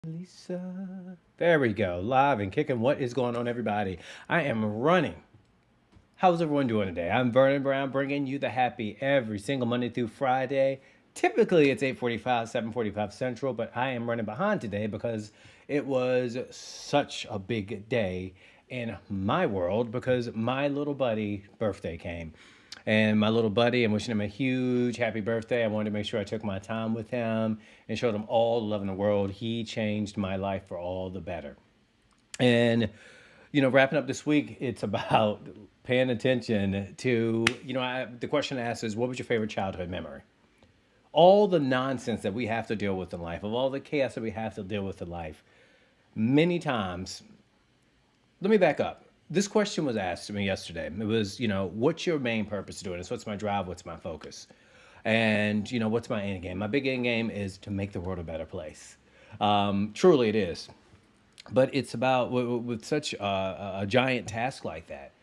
Lisa. There we go. Live and kicking. What is going on, everybody? I am running. How's everyone doing today? I'm Vernon Brown, bringing you the happy every single Monday through Friday. Typically, it's 8:45, 7:45 Central, but I am running behind today because it was such a big day in my world because my little buddy birthday came. And my little buddy, I'm wishing him a huge happy birthday. I wanted to make sure I took my time with him and showed him all the love in the world. He changed my life for all the better. And, wrapping up this week, it's about paying attention to, the question asked is, what was your favorite childhood memory? All the nonsense that we have to deal with in life, of all the chaos that we have to deal with in life, many times, let me back up. This question was asked to me yesterday. It was, what's your main purpose of doing this? What's my drive? What's my focus? And, what's my end game? My big end game is to make the world a better place. Truly, it is. But it's about, with such a giant task like that,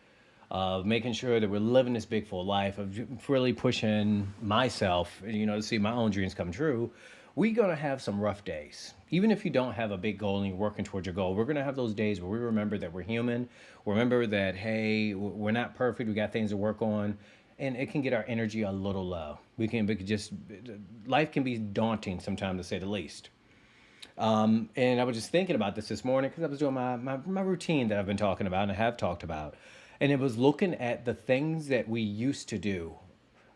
of making sure that we're living this big full life, of really pushing myself, to see my own dreams come true. We're going to have some rough days. Even if you don't have a big goal and you're working towards your goal, we're going to have those days where we remember that we're human. Remember that, hey, we're not perfect. We got things to work on. And it can get our energy a little low. We can just, life can be daunting sometimes, to say the least. And I was just thinking about this morning because I was doing my routine that I've been talking about and I have talked about. And it was looking at the things that we used to do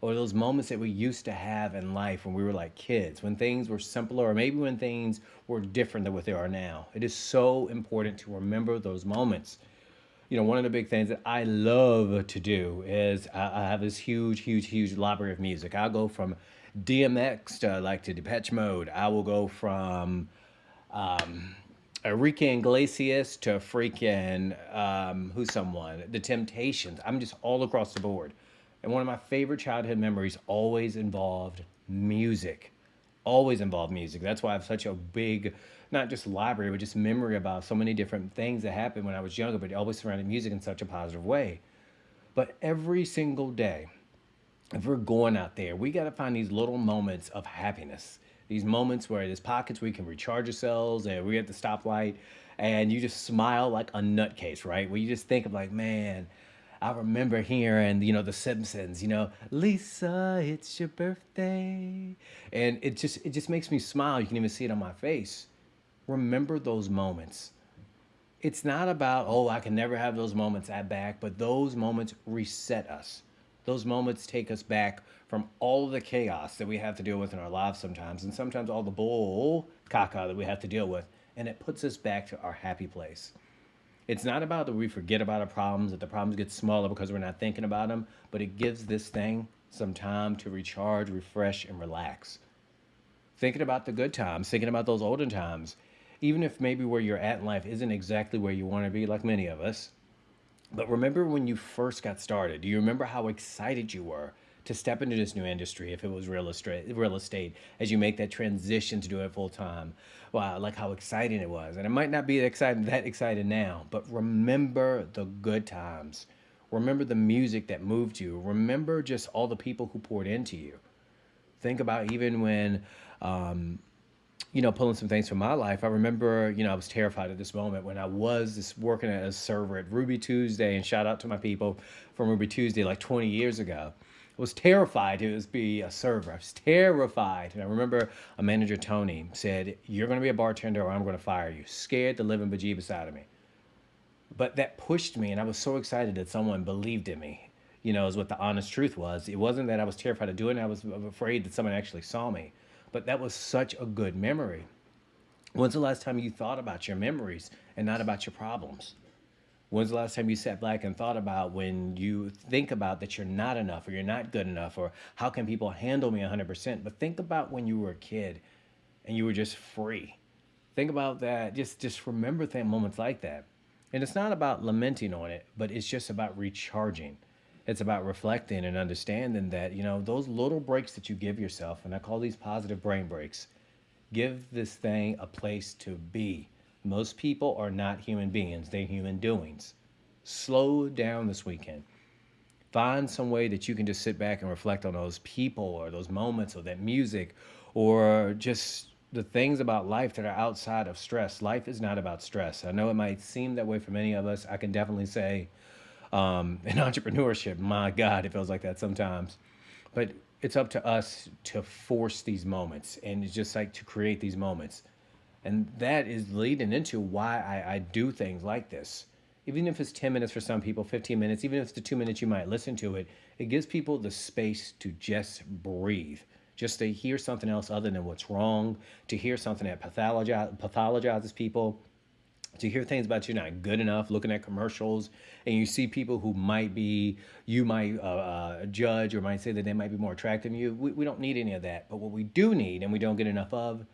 or those moments that we used to have in life when we were like kids, when things were simpler, or maybe when things were different than what they are now. It is so important to remember those moments. One of the big things that I love to do is I have this huge, huge, huge library of music. I'll go from DMX to Depeche Mode. I will go from Enrique Iglesias to freaking who's someone, The Temptations. I'm just all across the board. And one of my favorite childhood memories always involved music. Always involved music. That's why I have such a big, not just library, but just memory about so many different things that happened when I was younger, but it always surrounded music in such a positive way. But every single day, if we're going out there, we got to find these little moments of happiness. These moments where there's pockets where you can recharge yourselves, and we're at the stoplight, and you just smile like a nutcase, right? Where you just think of like, man, I remember hearing, The Simpsons, Lisa, it's your birthday, and it just makes me smile. You can even see it on my face. Remember those moments. It's not about, oh, I can never have those moments at back, but those moments reset us. Those moments take us back from all of the chaos that we have to deal with in our lives sometimes, and sometimes all the bull caca that we have to deal with, and it puts us back to our happy place. It's not about that we forget about our problems, that the problems get smaller because we're not thinking about them, but it gives this thing some time to recharge, refresh, and relax. Thinking about the good times, thinking about those olden times, even if maybe where you're at in life isn't exactly where you want to be, like many of us. But remember when you first got started? Do you remember how excited you were to step into this new industry if it was real estate as you make that transition to do it full time? Wow, like how exciting it was. And it might not be that exciting now, but remember the good times. Remember the music that moved you. Remember just all the people who poured into you. Think about even when pulling some things from my life. I remember, I was terrified at this moment when I was just working as a server at Ruby Tuesday, and shout out to my people from Ruby Tuesday like 20 years ago. I was terrified to just be a server. I was terrified. And I remember a manager, Tony, said, "You're going to be a bartender or I'm going to fire you." Scared the living bejeebus out of me. But that pushed me, and I was so excited that someone believed in me, is what the honest truth was. It wasn't that I was terrified of doing it, I was afraid that someone actually saw me. But that was such a good memory. When's the last time you thought about your memories and not about your problems? When's the last time you sat back and thought about when you think about that you're not enough or you're not good enough or how can people handle me 100%? But think about when you were a kid and you were just free. Think about that. Just remember moments like that. And it's not about lamenting on it, but it's just about recharging. It's about reflecting and understanding that, those little breaks that you give yourself, and I call these positive brain breaks, give this thing a place to be. Most people are not human beings, they're human doings. Slow down this weekend. Find some way that you can just sit back and reflect on those people or those moments or that music or just the things about life that are outside of stress. Life is not about stress. I know it might seem that way for many of us. I can definitely say in entrepreneurship, my God, it feels like that sometimes. But it's up to us to force these moments and it's just like to create these moments. And that is leading into why I do things like this. Even if it's 10 minutes for some people, 15 minutes, even if it's the 2 minutes you might listen to it, it gives people the space to just breathe, just to hear something else other than what's wrong, to hear something that pathologizes people, to hear things about you not good enough, looking at commercials, and you see people who might be, you might judge or might say that they might be more attractive than you. We don't need any of that. But what we do need, and we don't get enough of,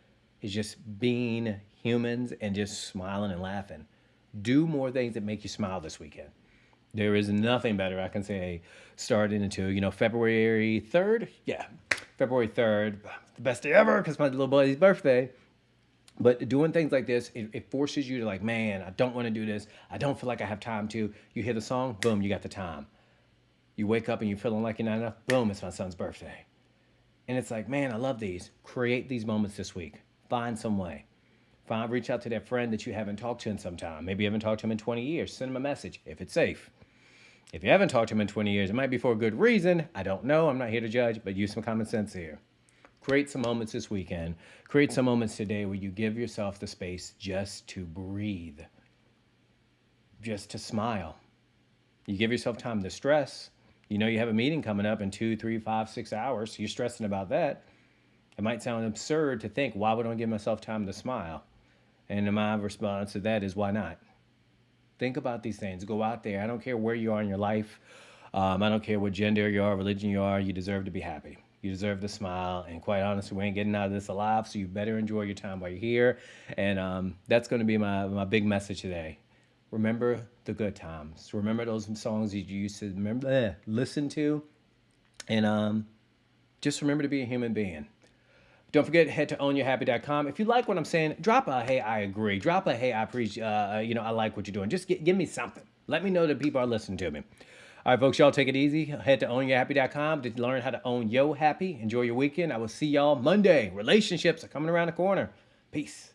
is just being humans and just smiling and laughing. Do more things that make you smile this weekend. There is nothing better, I can say, starting into, February 3rd. Yeah, February 3rd, the best day ever because my little buddy's birthday. But doing things like this, it forces you to like, man, I don't want to do this. I don't feel like I have time to. You hear the song, boom, you got the time. You wake up and you're feeling like you're not enough, boom, it's my son's birthday. And it's like, man, I love these. Create these moments this week. Find some way. Reach out to that friend that you haven't talked to in some time. Maybe you haven't talked to him in 20 years. Send him a message if it's safe. If you haven't talked to him in 20 years, it might be for a good reason. I don't know. I'm not here to judge, but use some common sense here. Create some moments this weekend. Create some moments today where you give yourself the space just to breathe, just to smile. You give yourself time to stress. You know you have a meeting coming up in 2, 3, 5, 6 hours. So you're stressing about that. It might sound absurd to think, why would I give myself time to smile? And my response to that is, why not? Think about these things. Go out there. I don't care where you are in your life. I don't care what gender you are, religion you are. You deserve to be happy. You deserve to smile. And quite honestly, we ain't getting out of this alive, so you better enjoy your time while you're here. And that's going to be my big message today. Remember the good times. Remember those songs you used to listen to. And just remember to be a human being. Don't forget, head to ownyourhappy.com. If you like what I'm saying, drop a hey, I agree. Drop a hey, I appreciate, I like what you're doing. Just give me something. Let me know that people are listening to me. All right, folks, y'all take it easy. Head to ownyourhappy.com to learn how to own your happy. Enjoy your weekend. I will see y'all Monday. Relationships are coming around the corner. Peace.